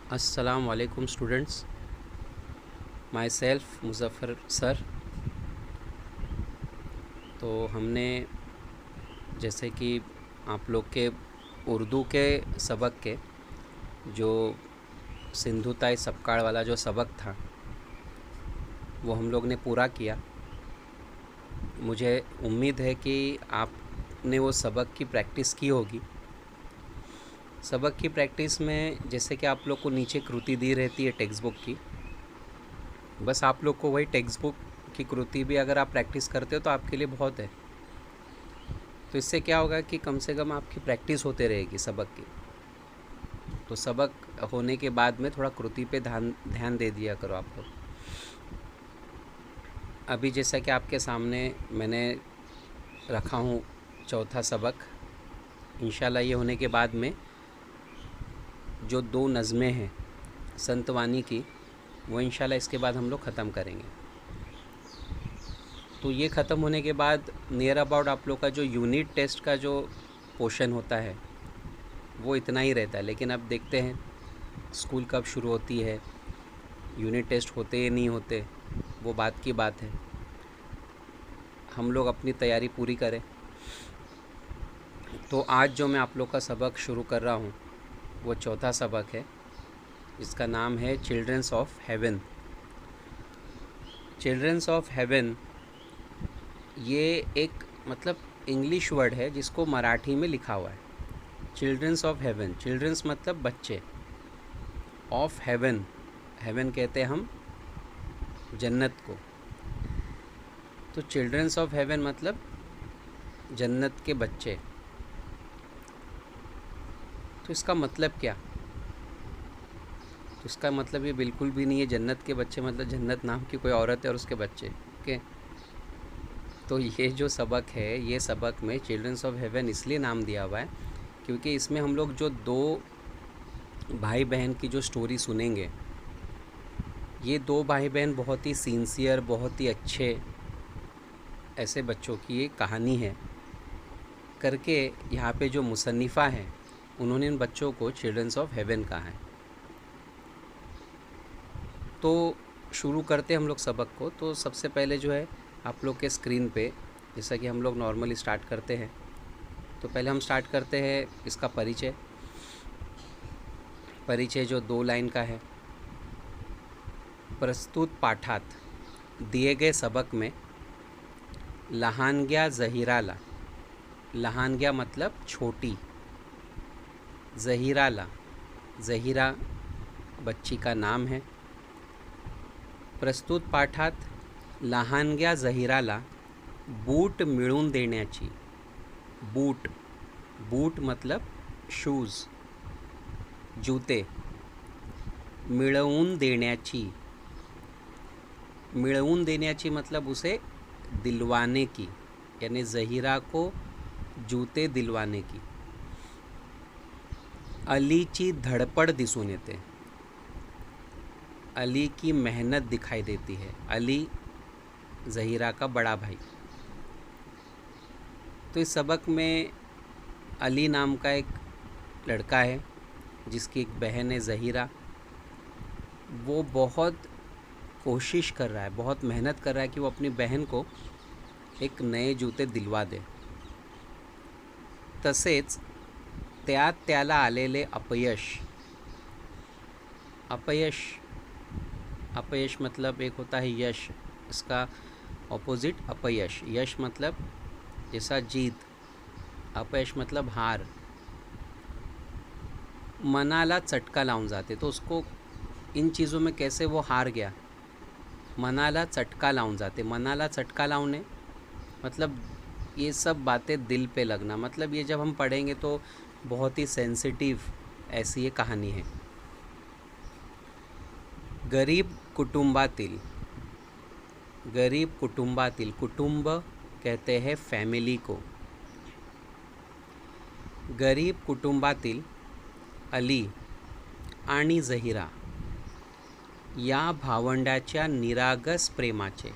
अस्सलाम वालेकुम students, my self Muzaffar sir. तो हमने जैसे कि आप लोग के उर्दू के सबक के जो सिंधु ताई सपकाड़ वाला जो सबक था वो हम लोग ने पूरा किया। मुझे उम्मीद है कि आपने वो सबक की प्रैक्टिस की होगी। सबक की प्रैक्टिस में जैसे कि आप लोग को नीचे कृति दी रहती है टेक्स्ट बुक की, बस आप लोग को वही टेक्स्ट बुक की कृति भी अगर आप प्रैक्टिस करते हो तो आपके लिए बहुत है। तो इससे क्या होगा कि कम से कम आपकी प्रैक्टिस होते रहेगी सबक की। तो सबक होने के बाद में थोड़ा कृति पे ध्यान दे दिया करो आप लोग। अभी जैसा कि आपके सामने मैंने रखा हूँ चौथा सबक, इंशाल्लाह ये होने के बाद में जो 2 नज़में हैं संतवानी की वो इंशाल्लाह इसके बाद हम लोग ख़त्म करेंगे। तो ये ख़त्म होने के बाद नियर अबाउट आप लोग का जो यूनिट टेस्ट का जो पोर्शन होता है वो इतना ही रहता है। लेकिन अब देखते हैं स्कूल कब शुरू होती है, यूनिट टेस्ट होते या नहीं होते, वो बात की बात है। हम लोग अपनी तैयारी पूरी करें। तो आज जो मैं आप लोग का सबक शुरू कर रहा हूँ वो चौथा सबक है, जिसका नाम है children's of heaven. Children's of heaven ये एक मतलब इंग्लिश वर्ड है जिसको मराठी में लिखा हुआ है। चिल्ड्रंस ऑफ हेवन, चिल्ड्रंस मतलब बच्चे, ऑफ हेवन, हेवन कहते हैं हम जन्नत को। तो चिल्ड्रंस ऑफ हेवन मतलब जन्नत के बच्चे। तो इसका मतलब क्या? तो इसका मतलब ये बिल्कुल भी नहीं है जन्नत के बच्चे मतलब जन्नत नाम की कोई औरत है और उसके बच्चे। ओके, तो ये जो सबक है, ये सबक में चिल्ड्रंस ऑफ हेवन इसलिए नाम दिया हुआ है क्योंकि इसमें हम लोग जो 2 भाई बहन की जो स्टोरी सुनेंगे, ये 2 भाई बहन बहुत ही सिंसियर, बहुत ही अच्छे ऐसे बच्चों की ये कहानी है करके यहाँ पे जो मुसन्निफ़ा है उन्होंने इन बच्चों को चिल्ड्रंस ऑफ हेवन कहा है। तो शुरू करते हम लोग सबक को। तो सबसे पहले जो है आप लोग के स्क्रीन पे, जैसा कि हम लोग नॉर्मली स्टार्ट करते हैं, तो पहले हम स्टार्ट करते हैं इसका परिचय। परिचय जो 2 लाइन का है। प्रस्तुत पाठात, दिए गए सबक में लहानग्या जहीराला, लहानग्या मतलब छोटी, जहीराला, जहीरा बच्ची का नाम है। प्रस्तुत पाठात लहानग्या जहीराला बूट मिळवून देण्याची, बूट, बूट मतलब शूज़, जूते, मिळवून देण्याची, मिळवून देण्याची मतलब उसे दिलवाने की, यानी जहीरा को जूते दिलवाने की। अलीची धड़पड़ दिसून येते, अली की मेहनत दिखाई देती है। अली जहीरा का बड़ा भाई। तो इस सबक में अली नाम का एक लड़का है जिसकी एक बहन है जहीरा। वो बहुत कोशिश कर रहा है, बहुत मेहनत कर रहा है कि वो अपनी बहन को एक नए जूते दिलवा दे। तसेच त्याला आलेले अपयश, अपयश, अपयश मतलब एक होता है यश, इसका ऑपोजिट अपयश। यश मतलब जैसा जीत, अपयश मतलब हार। मनाला चटका लावून जाते, तो उसको इन चीज़ों में कैसे वो हार गया, मनाला चटका लावून जाते। मनाला चटका लावने मतलब ये सब बातें दिल पे लगना, मतलब ये जब हम पढ़ेंगे तो बहुत ही सेंसिटिव ऐसी ये कहानी है। गरीब कुटुंबातील, गरीब कुटुंबातील, कुटुंब कहते हैं फैमिली को। गरीब कुटुंबातील अली आणि जहीरा या भावंडाच्या निरागस प्रेमाचे,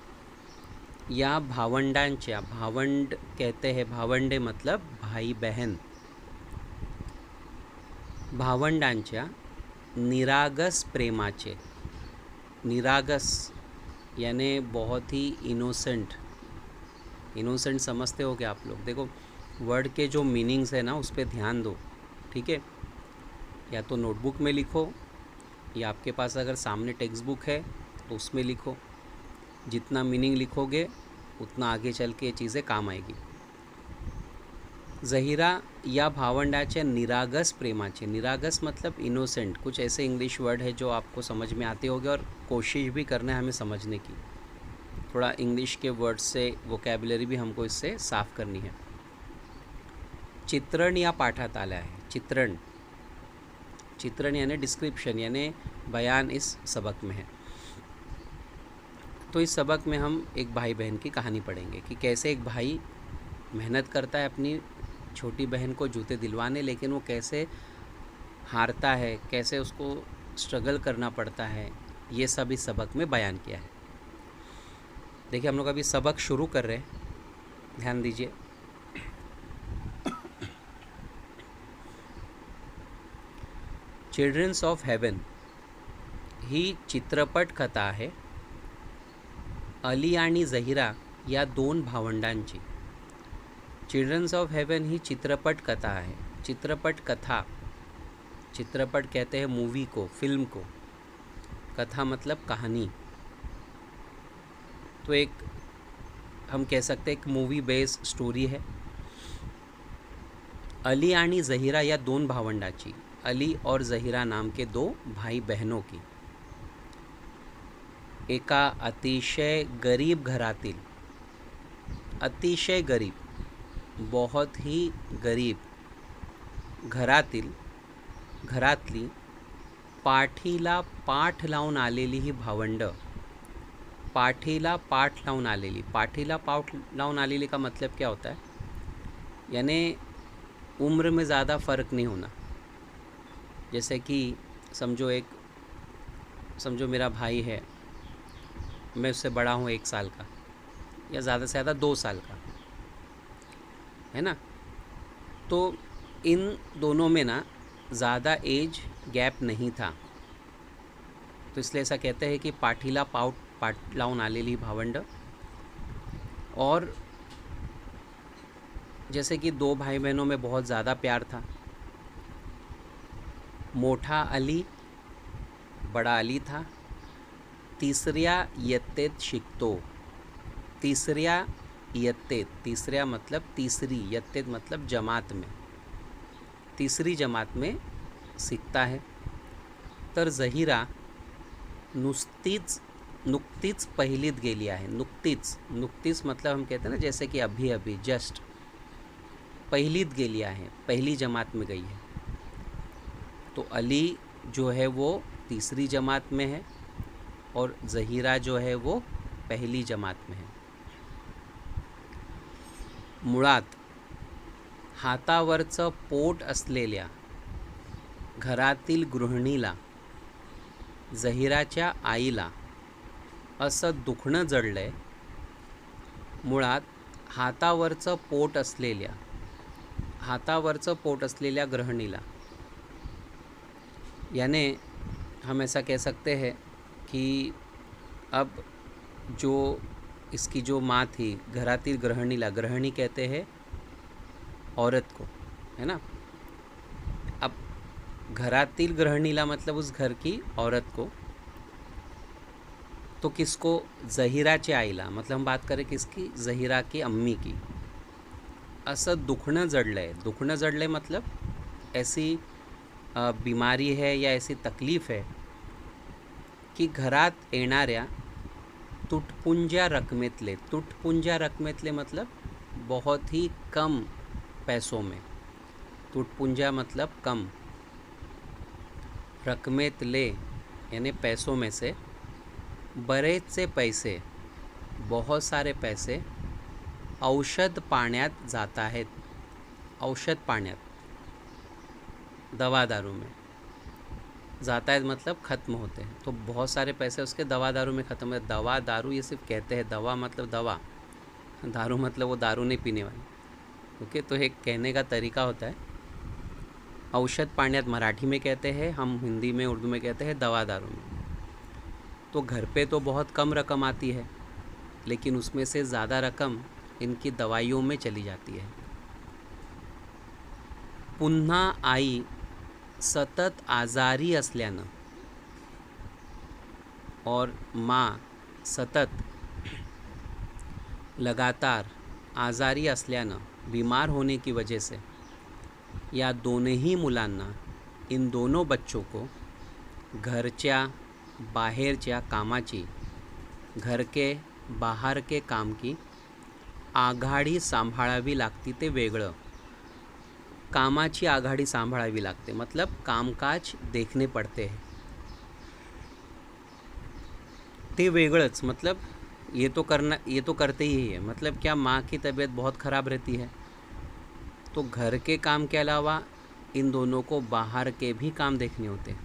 या भावंडांच्या, भावंड कहते हैं, भावंडे मतलब भाई बहन, भावंडांच्या निरागस प्रेमाचे। निरागस यानी बहुत ही इनोसेंट। इनोसेंट समझते हो क्या आप लोग? देखो वर्ड के जो मीनिंग्स है ना उस पर ध्यान दो, ठीक है? या तो नोटबुक में लिखो या आपके पास अगर सामने टेक्स्ट बुक है तो उसमें लिखो। जितना मीनिंग लिखोगे उतना आगे चल के ये चीज़ें काम आएगी। जहीरा या भावंडाचे निरागस प्रेमाचे। निरागस मतलब इनोसेंट। कुछ ऐसे इंग्लिश वर्ड है जो आपको समझ में आते होंगे और कोशिश भी करना है हमें समझने की। थोड़ा इंग्लिश के वर्ड से वोकैबुलरी भी हमको इससे साफ करनी है। चित्रण या पाठात आला है। चित्रण, चित्रण यानी डिस्क्रिप्शन यानी बयान इस सबक में है। तो इस सबक में हम एक भाई बहन की कहानी पढ़ेंगे कि कैसे एक भाई मेहनत करता है अपनी छोटी बहन को जूते दिलवाने, लेकिन वो कैसे हारता है, कैसे उसको स्ट्रगल करना पड़ता है, ये सब इस सबक में बयान किया है। देखिए हम लोग अभी सबक शुरू कर रहे हैं, ध्यान दीजिए। चिल्ड्रंस ऑफ हेवन ही चित्रपट कथा आहे अली आणि जहीरा या दोन भावंडांची। चिल्ड्रंस ऑफ हेवन ही चित्रपट कथा है। चित्रपट कथा, चित्रपट कहते हैं मूवी को, फिल्म को। कथा मतलब कहानी। तो एक हम कह सकते हैं एक मूवी बेस्ड स्टोरी है। अली आणि जहीरा या दोन भावंडाची, अली और जहीरा नाम के दो भाई बहनों की। एका अतिशय गरीब घरातील, अतिशय गरीब, बहुत ही गरीब घरातली पाठीला पाठ लावून आलेली ही भावंड। पाठीला पाठ लावून आलेली, पाठीला पाठ लावून आलेली का मतलब क्या होता है? यानी उम्र में ज़्यादा फ़र्क नहीं होना। जैसे कि समझो मेरा भाई है, मैं उससे बड़ा हूँ 1 साल का या ज़्यादा से ज़्यादा 2 साल का, है ना? तो इन दोनों में ना ज़्यादा एज गैप नहीं था, तो इसलिए ऐसा कहते हैं कि पाठीला पाठ लावून आलेली भावंड। और जैसे कि 2 भाई बहनों में बहुत ज़्यादा प्यार था। मोठा अली, बड़ा अली था। तिसऱ्या इयत्तेत शिकतो। तिसऱ्या इयत्तेत, तीसऱ्या मतलब तीसरी, इयत्तेत मतलब जमात में, तीसरी जमात में सीखता है। तर जहीरा नुकतीच पहिलीत गेली आहे। नुकतीच मतलब हम कहते हैं ना जैसे कि अभी अभी जस्ट, पहिलीत गेली आहे, पहली जमात में गई है। तो अली जो है वो तीसरी जमात में है और जहीरा जो है वो पहली जमात में है। मुळात हातावरचं पोट असलेल्या घरातील गृहिणीला, जहीराच्या आईला असं दुखणं जडलंय। मुळात हातावरचं पोट असलेल्या गृहिणीला, यानी हम ऐसा कह सकते हैं कि अब जो इसकी जो माँ थी, घरातील गृहिणीला, गृहिणी कहते हैं औरत को, है ना? अब घरातील गृहिणीला मतलब उस घर की औरत को, तो किसको? जहीराच्या आईला, मतलब हम बात करें किसकी? जहीरा की अम्मी की। असं दुखणं जडलंय। दुखणं जडलंय मतलब ऐसी बीमारी है या ऐसी तकलीफ़ है कि घरात येणाऱ्या तुटपुंज्या रकमेतले मतलब बहुत ही कम पैसों में, तुटपुंजा मतलब कम, रकमेतले यानी पैसों में से, बरेच से पैसे, बहुत सारे पैसे औषध पाण्यात जात आहेत। औषध पाण्यात, दवा दारू में जाता है मतलब ख़त्म होते हैं। तो बहुत सारे पैसे उसके दवा दारू में ख़त्म है। दवा दारू ये सिर्फ कहते हैं, दवा मतलब दवा, दारू मतलब वो दारू नहीं पीने वाली। ओके, तो एक कहने का तरीका होता है। औषध पाण्यात मराठी में कहते हैं, हम हिंदी में उर्दू में कहते हैं दवा दारू में। तो घर पे तो बहुत कम रकम आती है, लेकिन उसमें से ज़्यादा रकम इनकी दवाइयों में चली जाती है। पुन्हा आई सतत आजारी असल्यानं और माँ सतत लगातार आजारी असल्यानं, बीमार होने की वजह से, या दोनों ही मुलांना, इन दोनों बच्चों को घरच्या बाहेरच्या कामाची, घर के बाहर के काम की आघाडी सांभाळावी लागती। ते वेगळं, कामाची आघाडी सांभाळावी लागते मतलब कामकाज देखने पड़ते हैं, ते वेगळंच मतलब ये तो करते ही है। मतलब क्या, माँ की तबीयत बहुत ख़राब रहती है तो घर के काम के अलावा इन दोनों को बाहर के भी काम देखने होते।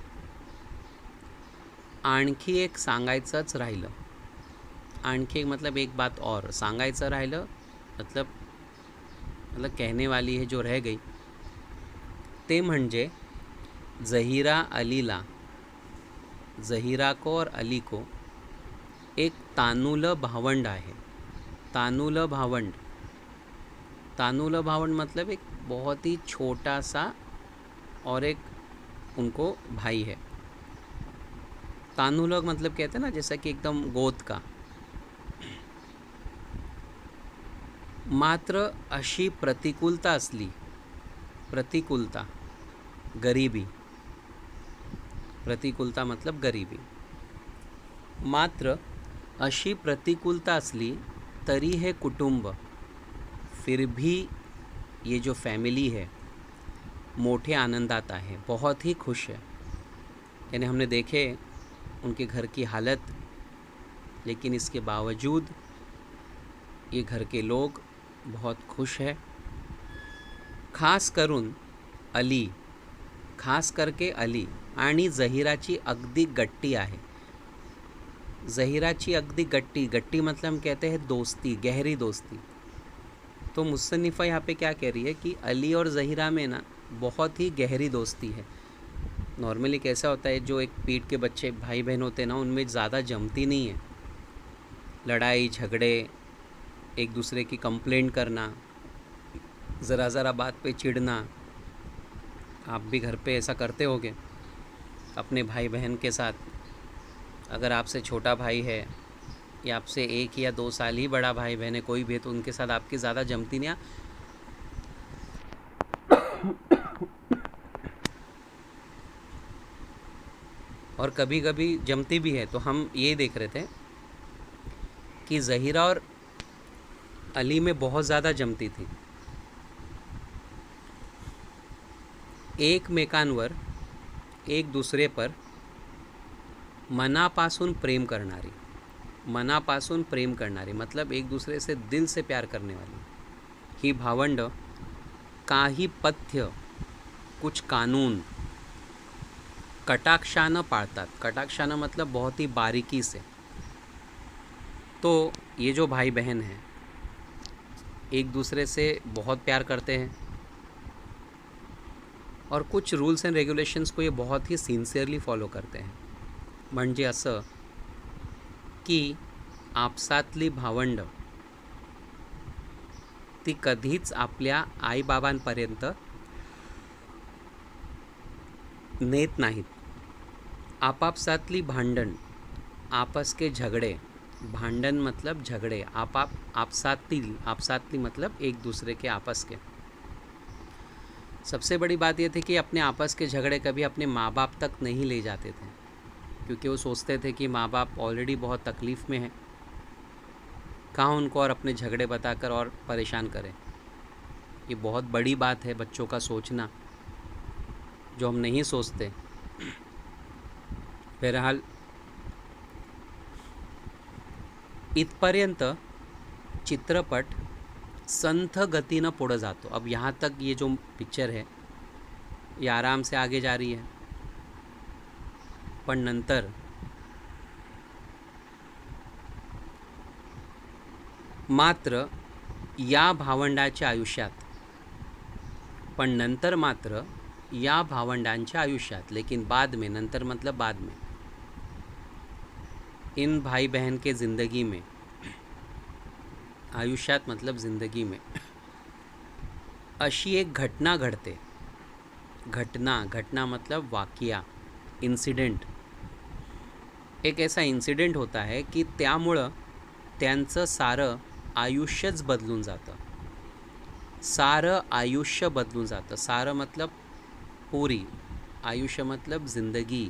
आणखी एक सांगायचंच राहिलं, आणखी मतलब एक बात और सांगायचं राहिलं, मतलब कहने वाली है जो रह गई, ते म्हणजे जहीरा को और अली को एक तानुलं भावंड आहे। तानुलं भावंड मतलब एक बहुत ही छोटा सा और एक उनको भाई है। तानुलं मतलब कहते हैं ना, जैसा कि एकदम गोद का। मात्र अशी प्रतिकूलता असली, गरीबी, प्रतिकूलता मतलब गरीबी। मात्र अशी प्रतिकूलता असली तरी हे कुटुंब, फिर भी ये जो फैमिली है मोटे आनंदात आहे, बहुत ही खुश है। यानी हमने देखे उनके घर की हालत, लेकिन इसके बावजूद ये घर के लोग बहुत खुश है। खास करके अली आणि जहीराची अगदी गट्टी आहे। जहीराची अगदी गट्टी मतलब हम कहते हैं दोस्ती, गहरी दोस्ती। तो मुसन्निफ़ा यहाँ पे क्या कह रही है कि अली और जहीरा में ना बहुत ही गहरी दोस्ती है। नॉर्मली कैसा होता है, जो एक पीठ के बच्चे भाई बहन होते हैं ना, उनमें ज़्यादा जमती नहीं है। लड़ाई झगड़े, एक दूसरे की कंप्लेंट करना, ज़रा बात पे चिढ़ना। आप भी घर पे ऐसा करते होगे अपने भाई बहन के साथ। अगर आपसे छोटा भाई है या आपसे 1 या 2 साल ही बड़ा भाई बहन है, कोई भी है, तो उनके साथ आपकी ज़्यादा जमती नहीं। और कभी कभी जमती भी है। तो हम ये देख रहे थे कि जहीरा और अली में बहुत ज़्यादा जमती थी। एकमेकांवर, एक दूसरे पर मनापासून प्रेम करणारी मतलब एक दूसरे से दिल से प्यार करने वाली ही भावंड काही पथ्य, कुछ कानून कटाक्षानं पाळतात। कटाक्षानं मतलब बहुत ही बारीकी से। तो ये जो भाई बहन हैं एक दूसरे से बहुत प्यार करते हैं और कुछ रूल्स एंड रेगुलेशंस को ये बहुत ही सिन्सियरली फॉलो करते हैं। म्हणजे असं की आपसातली भावंड ती कधीच आपल्या आईबाबांपर्यंत नेत नाहीत। आपापसातली भांडण, आपस के झगड़े, भांडण मतलब झगड़े, आपसातली मतलब एक दूसरे के आपस के। सबसे बड़ी बात ये थी कि अपने आपस के झगड़े कभी अपने माँ बाप तक नहीं ले जाते थे, क्योंकि वो सोचते थे कि माँ बाप ऑलरेडी बहुत तकलीफ़ में हैं, कहाँ उनको और अपने झगड़े बताकर और परेशान करें। ये बहुत बड़ी बात है बच्चों का सोचना, जो हम नहीं सोचते। बहरहाल इथपर्यंत चित्रपट संथ गतीनं पुढं जातो। अब यहाँ तक ये जो पिक्चर है ये आराम से आगे जा रही है, पण नंतर मात्र या भावंडाच्या आयुष्यात, पण नंतर मात्र या भावंडांच्या आयुष्यात, लेकिन बाद में, नंतर मतलब बाद में, इन भाई बहन के ज़िंदगी में, आयुष्यात मतलब ज़िंदगी में, अशी एक घटना घडते. घटना मतलब वाकिया, इंसिडेंट. एक ऐसा इंसिडेंट होता है की त्यामुळं त्यांचं सारं आयुष्यच बदलून जातं. सारं आयुष्य बदलून जातं. सारं मतलब पूरी, आयुष्य मतलब ज़िंदगी,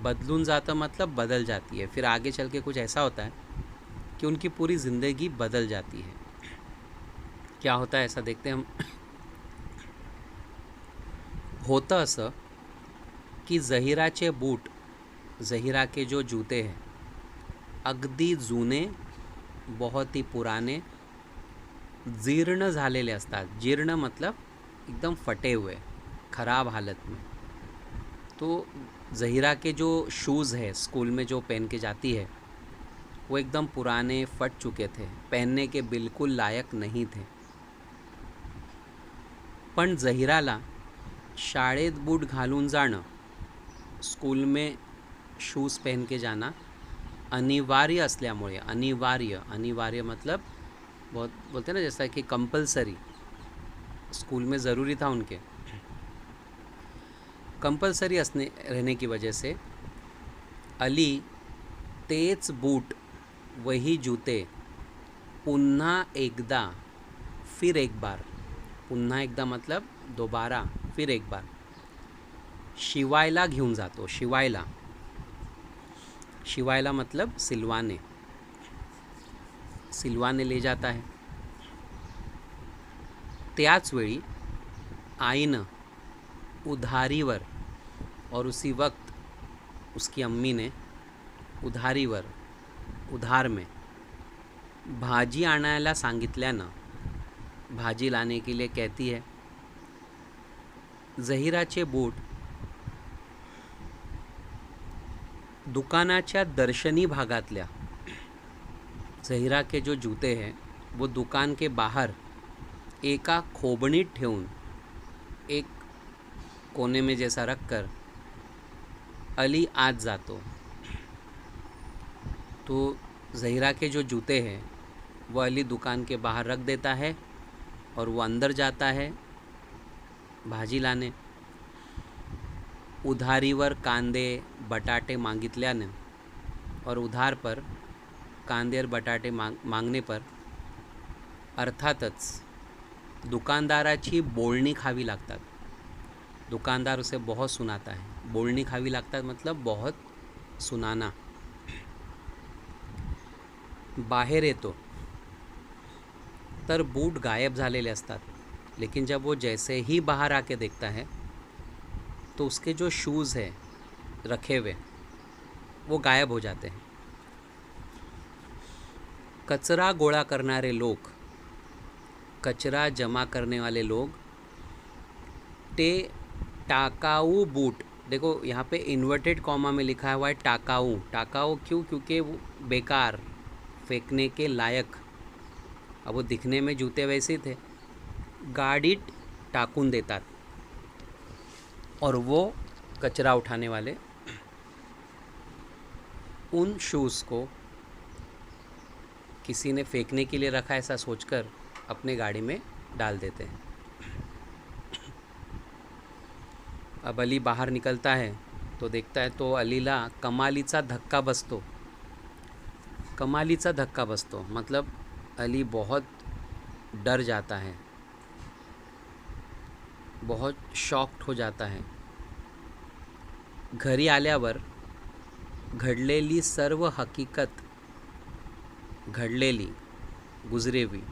बदलून जाता मतलब बदल जाती है. फिर आगे चल के कुछ ऐसा होता है कि उनकी पूरी ज़िंदगी बदल जाती है. क्या होता है ऐसा देखते हैं हम. होतं असं की जहीराचे बूट, जहीरा के जो जूते हैं, अगदी जुने, बहुत ही पुराने, जीर्ण झालेले असतात. जीर्ण मतलब एकदम फटे हुए, ख़राब हालत में. तो ज़हीरा के जो शूज़ है स्कूल में जो पहन के जाती है, वो एकदम पुराने, फट चुके थे, पहनने के बिल्कुल लायक नहीं थे. पण ज़हीराला शाळेत बूट घालून जाणं, स्कूल में शूज़ पहन के जाना अनिवार्य असल्यामुळे, अनिवार्य मतलब बहुत बोलते हैं ना, जैसा कि कंपलसरी, स्कूल में ज़रूरी था उनके, कंपलसरी रहने की वजह से अली तेच बूट, वही जूते पुन्हा एकदा, फिर एक बार, पुन्हा एकदा मतलब दोबारा, फिर एक बार, शिवायला घेऊन जातो. शिवायला मतलब सिलवाने ले जाता है. त्याच वेळी आईनं उधारीवर, और उसी वक्त उसकी अम्मी ने उधार में भाजी आणायला सांगितल्यानं, भाजी लाने के लिए कहती है. जहीराचे बूट दुकानाच्या दर्शनी भागातल्या, जहीरा के जो जूते हैं वो दुकान के बाहर एका खोबणीत ठेवून, एक कोने में जैसा रख कर अली आज जातो. तो जहीरा के जो जूते हैं वो अली दुकान के बाहर रख देता है और वो अंदर जाता है भाजी लाने. उधारीवर कांदे बटाटे मागितल्याने, और उधार पर कांदे और बटाटे मांगने पर अर्थातच दुकानदाराची बोलणी खावी लागतात. दुकानदार उसे बहुत सुनाता है. बोलणी खावी लागतात मतलब बहुत सुनाना. बाहेर येतो तर बूट गायब झालेले असतात. लेकिन जब वो जैसे ही बाहर आके देखता है तो उसके जो शूज़ हैं रखे हुए, वो गायब हो जाते हैं. कचरा गोळा करणारे लोग, कचरा जमा करने वाले लोग, ते टाकाऊ बूट, देखो यहाँ पे इन्वर्टेड कॉमा में लिखा हुआ है टाकाऊ. टाकाऊ क्यों? क्योंकि वो बेकार, फेंकने के लायक. अब वो दिखने में जूते वैसे थे. गाडीत टाकून देतात, और वो कचरा उठाने वाले उन शूज़ को किसी ने फेंकने के लिए रखा ऐसा सोचकर अपने गाड़ी में डाल देते हैं. अब अली बाहर निकलता है तो देखता है तो अलीला कमालीचा धक्का बसतो. कमालीचा धक्का बसतो मतलब अली बहुत डर जाता है, बहुत शॉक्ड हो जाता है. घरी आल्यावर घडलेली सर्व हकीकत, घडलेली, गुजरे हुई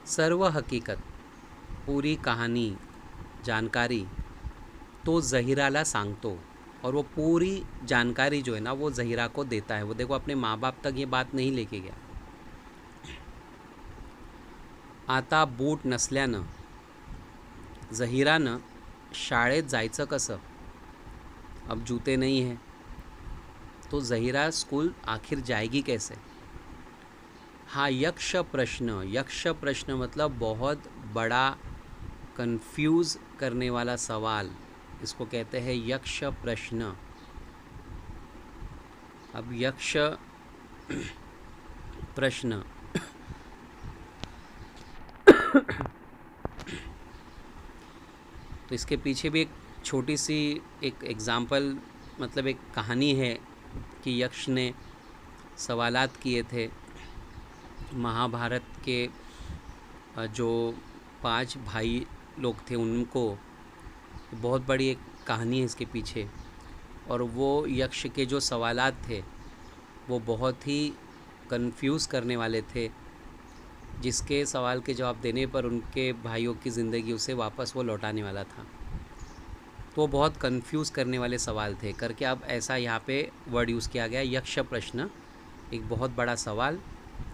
सर्व हकीकत, पूरी कहानी, जानकारी तो ज़हीराला सांगतो. और वो पूरी जानकारी जो है ना वो ज़हीरा को देता है. वो देखो अपने माँ बाप तक ये बात नहीं लेके गया. आता बूट नसल्यानं ज़हीरानं शाळेत जायचं कसं. अब जूते नहीं हैं तो ज़हीरा स्कूल आखिर जाएगी कैसे. हाँ, यक्ष प्रश्न मतलब बहुत बड़ा कंफ्यूज करने वाला सवाल, इसको कहते हैं यक्ष प्रश्न। अब यक्ष प्रश्न तो इसके पीछे भी एक छोटी सी एक एग्ज़ाम्पल, मतलब एक कहानी है कि यक्ष ने सवालात किए थे महाभारत के जो 5 भाई लोग थे उनको। बहुत बड़ी एक कहानी है इसके पीछे, और वो यक्ष के जो सवालात थे वो बहुत ही कंफ्यूज करने वाले थे, जिसके सवाल के जवाब देने पर उनके भाइयों की ज़िंदगी उसे वापस वो लौटाने वाला था। तो बहुत कंफ्यूज करने वाले सवाल थे करके अब ऐसा यहाँ पे वर्ड यूज़ किया गया, यक्ष प्रश्न। एक बहुत बड़ा सवाल,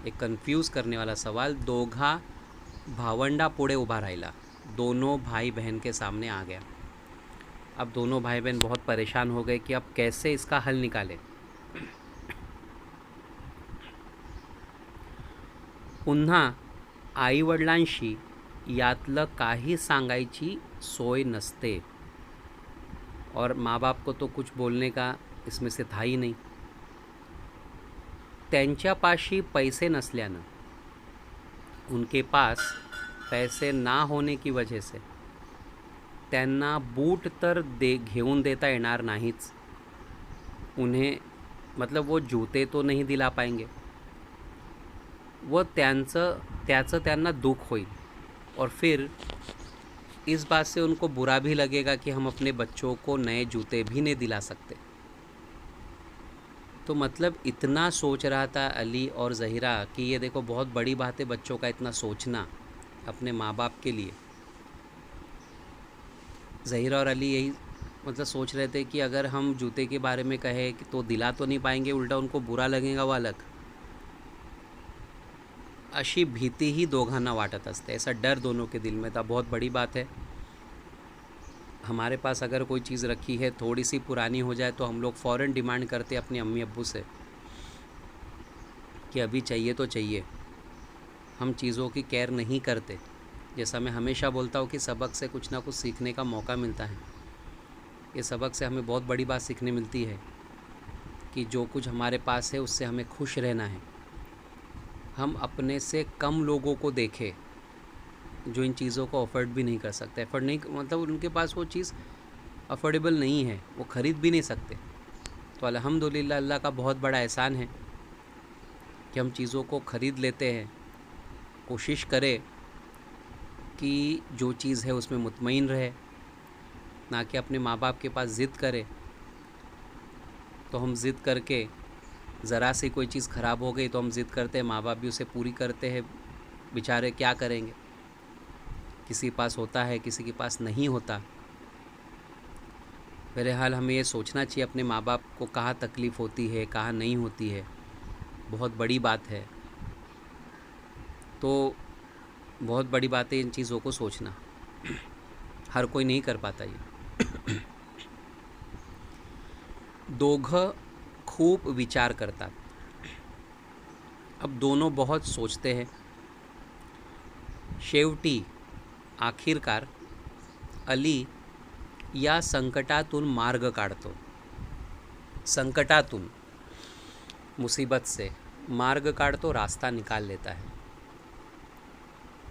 एक कंफ्यूज करने वाला सवाल। दोघा भावंडा पुढे उभा राहिला, दोनों भाई बहन के सामने आ गया। अब दोनों भाई बहन बहुत परेशान हो गए कि अब कैसे इसका हल निकालें। पुन्हा आईवडिलांशी यातलं काही सांगायची सोय नसते, और माँ बाप को तो कुछ बोलने का इसमें से था ही नहीं। त्यांच्यापाशी पैसे नसल्यानं, उनके पास पैसे ना होने की वजह से त्यांना बूट तर घेऊन देता येणार नाहीच। उन्हें मतलब वो जूते तो नहीं दिला पाएंगे, वो त्याचं त्यांना दुख होईल, और फिर इस बात से उनको बुरा भी लगेगा कि हम अपने बच्चों को नए जूते भी नहीं दिला सकते। तो मतलब इतना सोच रहा था अली और ज़हीरा कि ये देखो बहुत बड़ी बात है बच्चों का इतना सोचना अपने माँ बाप के लिए। ज़हीरा और अली यही मतलब सोच रहे थे कि अगर हम जूते के बारे में कहें कि तो दिला तो नहीं पाएंगे, उल्टा उनको बुरा लगेगा वो अलग। अशी भीती ही दोघांना वाटत असते, ऐसा डर दोनों के दिल में था। बहुत बड़ी बात है, हमारे पास अगर कोई चीज़ रखी है थोड़ी सी पुरानी हो जाए तो हम लोग फ़ौरन डिमांड करते अपने अम्मी अब्बू से कि अभी चाहिए तो चाहिए। हम चीज़ों की केयर नहीं करते। जैसा मैं हमेशा बोलता हूँ कि सबक से कुछ ना कुछ सीखने का मौका मिलता है। ये सबक से हमें बहुत बड़ी बात सीखने मिलती है कि जो कुछ हमारे पास है उससे हमें खुश रहना है। हम अपने से कम लोगों को देखें जो इन चीज़ों को अफोर्ड भी नहीं कर सकते। अफोर्ड नहीं मतलब उनके पास वो चीज़ अफोर्डेबल नहीं है, वो ख़रीद भी नहीं सकते। तो अल्हम्दुलिल्लाह अल्लाह का बहुत बड़ा एहसान है कि हम चीज़ों को ख़रीद लेते हैं। कोशिश करें कि जो चीज़ है उसमें मुतमईन रहे, ना कि अपने माँ बाप के पास ज़िद करे। तो हम ज़िद करके ज़रा सी कोई चीज़ ख़राब हो गई तो हम ज़िद करते हैं, माँ बाप भी उसे पूरी करते हैं। बेचारे क्या करेंगे, किसी के पास होता है किसी के पास नहीं होता। बहरहाल हमें ये सोचना चाहिए अपने माँ बाप को कहाँ तकलीफ़ होती है कहाँ नहीं होती है, बहुत बड़ी बात है। तो बहुत बड़ी बात है इन चीज़ों को सोचना, हर कोई नहीं कर पाता ये। दोघं खूब विचार करतात। अब दोनों बहुत सोचते हैं। शेवटी आखिरकार अली या संकटातून मार्ग काढतो। संकटातून, मुसीबत से मार्ग काढतो, रास्ता निकाल लेता है।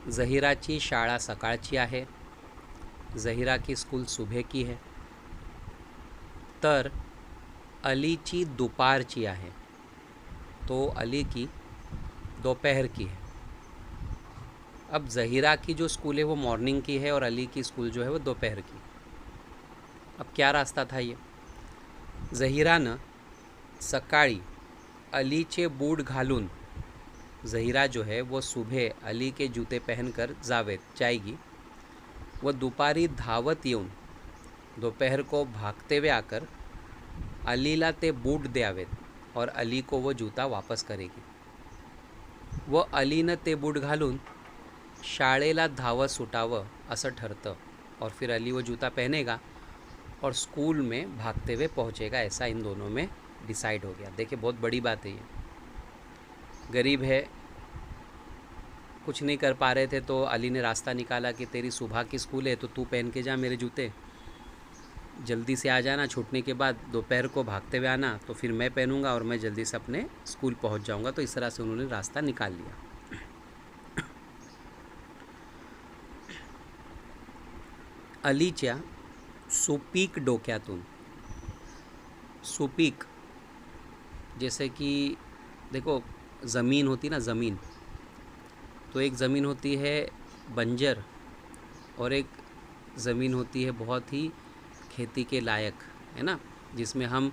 ज़हीराची शाळा सकाळची आहे, ज़हीरा की स्कूल सुबह की है, तर अलीची दोपहरची आहे, तो अली की दोपहर की है। अब ज़हीरा की जो स्कूल है वो मॉर्निंग की है और अली की स्कूल जो है वो दोपहर की। अब क्या रास्ता था ये? ज़हीरानं सकाळी अलीचे बूट घालून, ज़हीरा जो है वो सुबह अली के जूते पहनकर जाएगी। वह दोपहरी धावत येऊन, दोपहर को भागते हुए आकर अलीला ते बूट द्यावेत और अली को वो जूता वापस करेगी। व अलीनं ते बूट घालून शाळेला धावत सुटावं असं ठरतं, और फिर अली वो जूता पहनेगा और स्कूल में भागते हुए पहुंचेगा। ऐसा इन दोनों में डिसाइड हो गया। देखिए बहुत बड़ी बात है ये। गरीब है, कुछ नहीं कर पा रहे थे तो अली ने रास्ता निकाला कि तेरी सुबह की स्कूल है तो तू पहन के जा मेरे जूते, जल्दी से आ जाना, छूटने के बाद दोपहर को भागते हुए आना, तो फिर मैं पहनूंगा और मैं जल्दी से अपने स्कूल पहुंच जाऊंगा। तो इस तरह से उन्होंने रास्ता निकाल लिया। अलीच्या सुपीक डोक्यातून, सुपीक जैसे कि देखो ज़मीन होती ना, ज़मीन, तो एक ज़मीन होती है बंजर और एक ज़मीन होती है बहुत ही खेती के लायक, है ना, जिसमें हम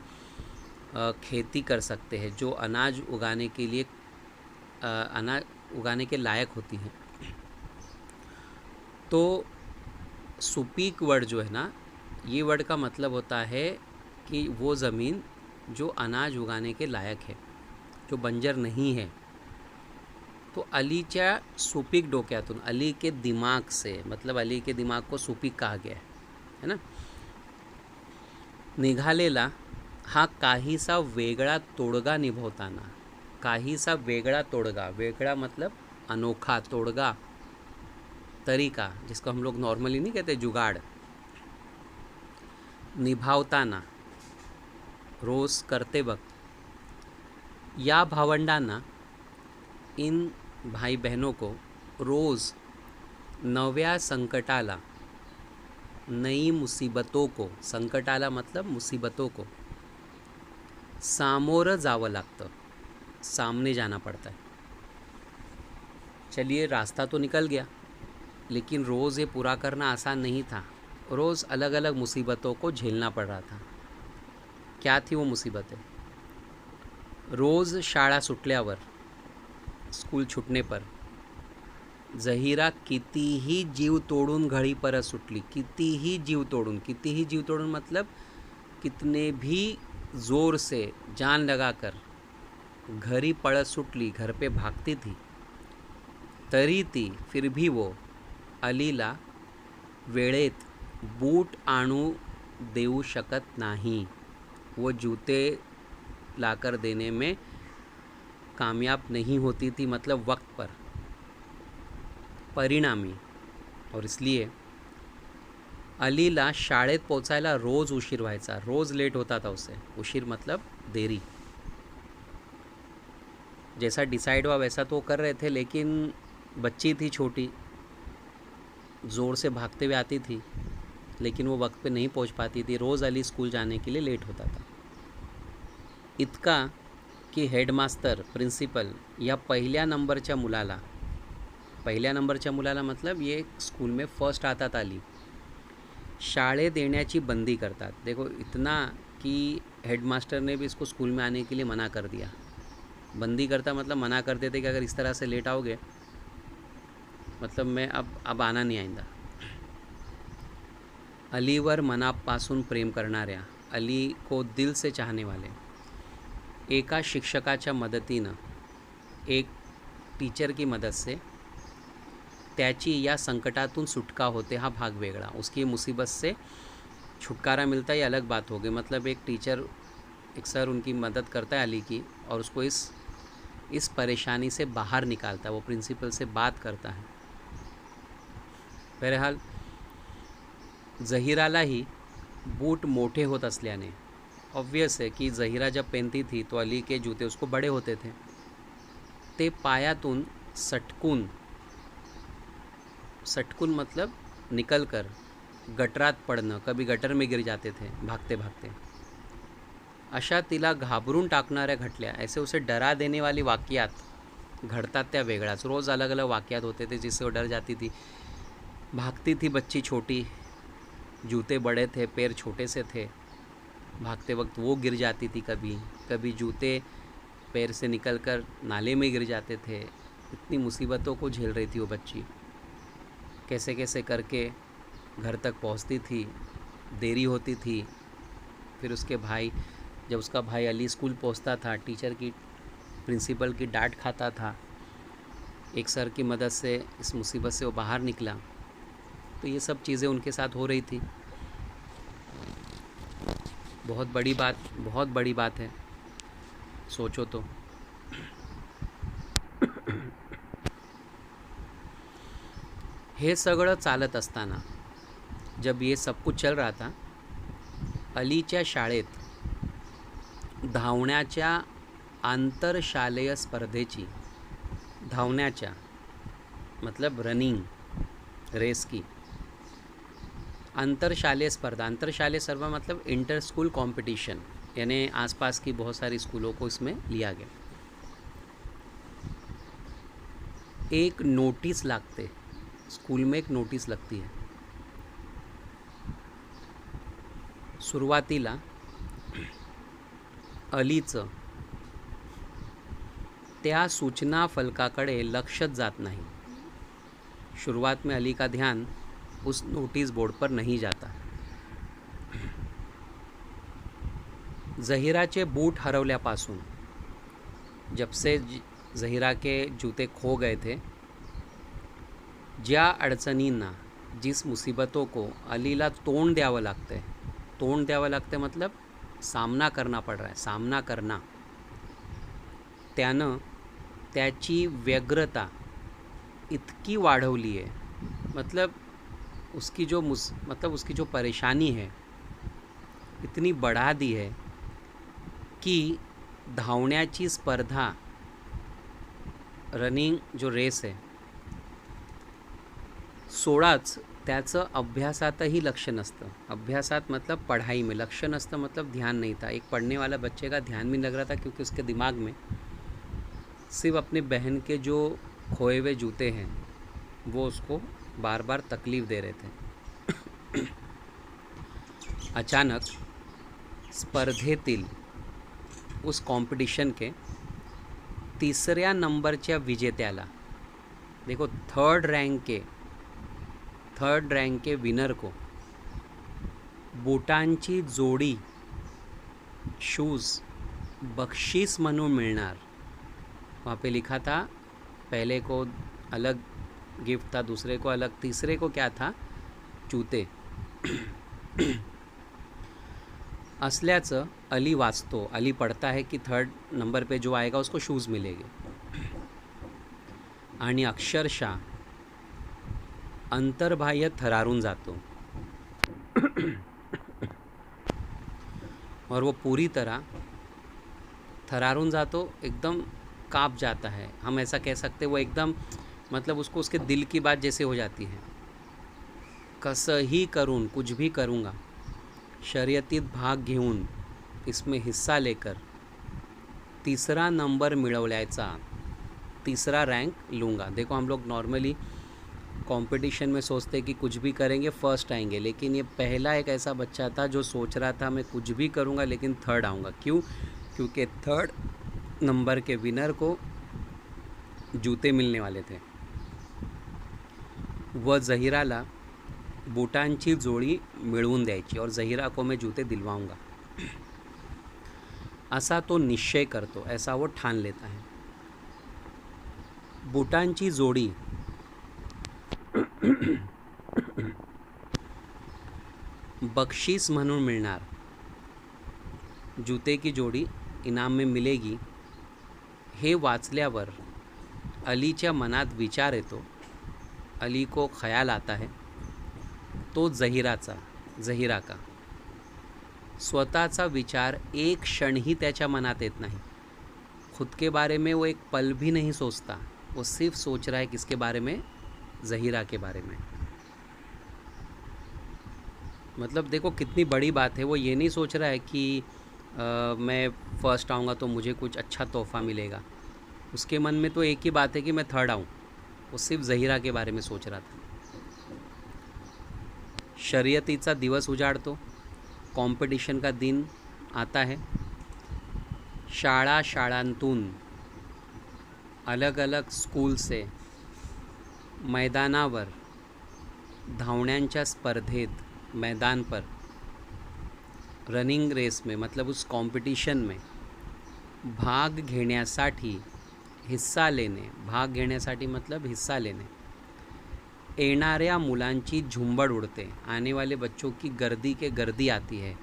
खेती कर सकते हैं, जो अनाज उगाने के लिए अनाज उगाने के लायक होती है। तो सुपीक वर्ड जो है ना, ये वर्ड का मतलब होता है कि वो ज़मीन जो अनाज उगाने के लायक है, जो बंजर नहीं है। तो अलीच्या सुपीक डोक्यातून, अली के दिमाग से, मतलब अली के दिमाग को सुपीक कहा गया है ना। निघालेला हा काहीसा वेगळा तोडगा निभवताना, काहीसा वेगळा तोडगा, वेगळा मतलब अनोखा, तोडगा तरीका, जिसको हम लोग नॉर्मली नहीं कहते जुगाड़, निभावताना रोज़ करते वक्त, या भावंडांना इन भाई बहनों को रोज़ नव्या संकटाला, नई मुसीबतों को, संकटाला मतलब मुसीबतों को सामोरं जावं लागतं, सामने जाना पड़ता है। चलिए रास्ता तो निकल गया, लेकिन रोज़ ये पूरा करना आसान नहीं था। रोज़ अलग अलग मुसीबतों को झेलना पड़ रहा था। क्या थी वो मुसीबतें? रोज़ शाळा सुटल्यावर, स्कूल छूटने पर, जहीरा कितीही जीव तोडून घरी परत सुटली, कितीही जीव तोडून, कितीही जीव तोडून मतलब कितने भी ज़ोर से जान लगाकर घरी पळत सुटली, घर पे भागती थी, तरी ती फिर भी वो अलीला वेळेत बूट आणू देऊ शकत नाही, वो जूते लाकर देने में कामयाब नहीं होती थी, मतलब वक्त पर। परिणामी, और इसलिए अलीला शाळेत पोचायला रोज़ उशीर व्हायचा, रोज़ लेट होता था उसे, उशीर मतलब देरी। जैसा डिसाइड हुआ वैसा तो कर रहे थे, लेकिन बच्ची थी छोटी, ज़ोर से भागते हुए आती थी, लेकिन वो वक्त पे नहीं पहुंच पाती थी। रोज़ अली स्कूल जाने के लिए लेट होता था। इतका की हेडमास्तर, प्रिन्सिपल या पहिल्या नंबरच्या मुलाला, पहिल्या नंबरच्या मुलाला मतलब ये स्कूल में फर्स्ट आता था अली, शाळेत येण्याची बंदी करतात। देखो इतना कि हेडमास्टर ने भी इसको स्कूल में आने के लिए मना कर दिया। बंदी करता मतलब मना कर देते कि अगर इस तरह से लेट आओगे मतलब मैं अब आना नहीं आइंदा। अलीवर मनापासून प्रेम करणाऱ्या, अली को दिल से चाहने वाले एका शिक्षकाच्या मदतीनं, एक टीचर की मदद से त्याची या संकटातून सुटका होते, हा भाग वेगळा, उसकी मुसीबत से छुटकारा मिलता है, ये अलग बात हो गई। मतलब एक टीचर, एक सर उनकी मदद करता है अली की और उसको इस परेशानी से बाहर निकालता है, वो प्रिंसिपल से बात करता है। बहरहाल जहीरालाही बूट मोटे होत असल्याने, ऑब्वियस है कि जहीरा जब पहनती थी तो अली के जूते उसको बड़े होते थे, ते पायातून सटकून, सटकून मतलब निकल कर गटरात पडणं, कभी गटर में गिर जाते थे भागते भागते, अशा तिला घाबरून टाकणाऱ्या घटल्या, ऐसे उसे डरा देने वाली वाक्यात घडतात त्या वेगळाच। रोज़ अलग अलग वाक्यात होते थे जिससे वो डर जाती थी। भागती थी बच्ची छोटी, जूते बड़े थे, पैर छोटे से थे, भागते वक्त वो गिर जाती थी, कभी कभी जूते पैर से निकलकर नाले में गिर जाते थे। इतनी मुसीबतों को झेल रही थी वो बच्ची, कैसे कैसे करके घर तक पहुंचती थी, देरी होती थी। फिर उसके भाई, जब उसका भाई अली स्कूल पहुंचता था, टीचर की, प्रिंसिपल की डांट खाता था, एक सर की मदद से इस मुसीबत से वो बाहर निकला। तो ये सब चीज़ें उनके साथ हो रही थी। बहुत बड़ी बात, बहुत बड़ी बात है, सोचो तो। हे सगळं चालत असताना, जब ये सब कुछ चल रहा था, अलीच्या शाळेत धावण्याच्या आंतरशालेय स्पर्धेची, धावण्याच्या मतलब रनिंग रेस की अंतरशालेय स्पर्धा, अंतरशालेय स्पर्धा मतलब इंटर स्कूल कंपटीशन, यानी आसपास की बहुत सारी स्कूलों को इसमें लिया गया। एक नोटिस लागते, स्कूल में एक नोटीस लगती है। सुरुवातीला अलीचं त्या सूचना फलकाकडे लक्षच जात नाही। शुरुआत में अली का ध्यान उस नोटिस बोर्ड पर नहीं जाता। जहीराचे बूट हरवल्यापासून, जब से जहीरा के जूते खो गए थे, ज्या अडचणींना, जिस मुसीबतों को अलीला तोंड द्यावं लागतंय, तोंड द्यावं लागतंय मतलब सामना करना पड़ रहा है, सामना करना, त्यानं त्याची व्यग्रता इतकी वाढवली आहे, मतलब उसकी जो परेशानी है इतनी बढ़ा दी है कि धावण्याची स्पर्धा, रनिंग जो रेस है, सोडाच त्याचं अभ्यासातही लक्ष नसतं। अभ्यासात मतलब पढ़ाई में लक्ष्य नसतं, मतलब ध्यान नहीं था। एक पढ़ने वाला बच्चे का ध्यान भी लग रहा था, क्योंकि उसके दिमाग में सिर्फ अपने बहन के जो खोए हुए जूते हैं वो उसको बार बार तकलीफ़ दे रहे थे। अचानक स्पर्धेतील, उस कॉम्पिटिशन के तिसऱ्या नंबरच्या विजेत्याला, देखो थर्ड रैंक के विनर को बूटांची जोड़ी, शूज़ बख्शीस म्हणून मिळणार। वहाँ पे लिखा था, पहले को अलग गिफ्ट था, दूसरे को अलग, तीसरे को क्या था, जूते असल्याचं अली वाचतो। अली पढ़ता है कि थर्ड नंबर पे जो आएगा उसको शूज़ मिलेंगे, आणि अक्षरशः अंतर्बाह्य थरारून जातो और वो पूरी तरह थरारून जातो, एकदम काँप जाता है। हम ऐसा कह सकते, वो एकदम मतलब उसको उसके दिल की बात जैसे हो जाती है। कसंही करून, कुछ भी करूँगा, शर्यतीत भाग घेऊन, इसमें हिस्सा लेकर तीसरा नंबर मिळवल्याचा, तीसरा रैंक लूँगा। देखो हम लोग नॉर्मली कंपटीशन में सोचते कि कुछ भी करेंगे फर्स्ट आएंगे, लेकिन ये पहला एक ऐसा बच्चा था जो सोच रहा था मैं कुछ भी करूँगा लेकिन थर्ड आऊँगा। क्यों? क्योंकि थर्ड नंबर के विनर को जूते मिलने वाले थे। वह जहीराला बूटांची जोड़ी मिळवून द्यायची और जहीरा को मैं जूते दिलवाऊंगा, असा तो निश्चय करतो, ऐसा वो ठान लेता है। बूटांची जोड़ी बख्शीस म्हणून मिळणार, जूते की जोड़ी इनाम में मिलेगी, हे वाचल्यावर अलीच्या मनात विचार येतो। अली को ख्याल आता है तो जहीरा का स्वतःचा विचार एक क्षण ही त्याच्या मनात येत नाही। खुद के बारे में वो एक पल भी नहीं सोचता, वो सिर्फ सोच रहा है किसके बारे में, जहीरा के बारे में। मतलब देखो कितनी बड़ी बात है, वो ये नहीं सोच रहा है कि मैं फर्स्ट आऊँगा तो मुझे कुछ अच्छा तोहफ़ा मिलेगा। उसके मन में तो एक ही बात है कि मैं थर्ड आऊँ, वो सिर्फ जहीरा के बारे में सोच रहा था। शर्यतीचा दिवस उजाड़तो, कंपटीशन का दिन आता है। शाळांतून, अलग अलग स्कूल से मैदानावर, धावण्यांच्या स्पर्धेत, मैदान पर, रनिंग रेस में मतलब उस कंपटीशन में भाग घेण्यासाठी, हिस्सा लेने, भाग घेण्यासाठी मतलब हिस्सा लेने, येणाऱ्या मुलांची झुंबड उड़ते, आने वाले बच्चों की गर्दी के गर्दी आती है।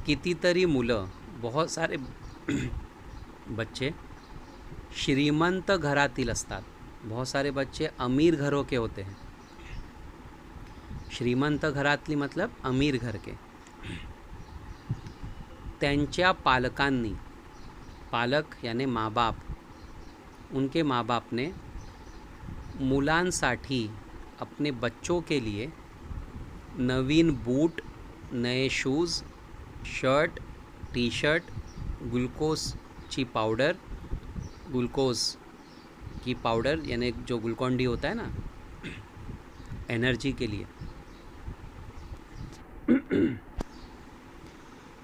कितीतरी मुलं, बहुत सारे बच्चे श्रीमंत घरातील असतात, बहुत सारे बच्चे अमीर घरों के होते हैं, श्रीमंत घरातली मतलब अमीर घर के, त्यांच्या पालकांनी, पालक यानी माँ बाप, उनके माँ बाप ने मुलांसाठी, अपने बच्चों के लिए नवीन बूट, नए shoes, shirt, T shirt, glucose की पाउडर यानी जो ग्लूकॉन डी होता है ना एनर्जी के लिए,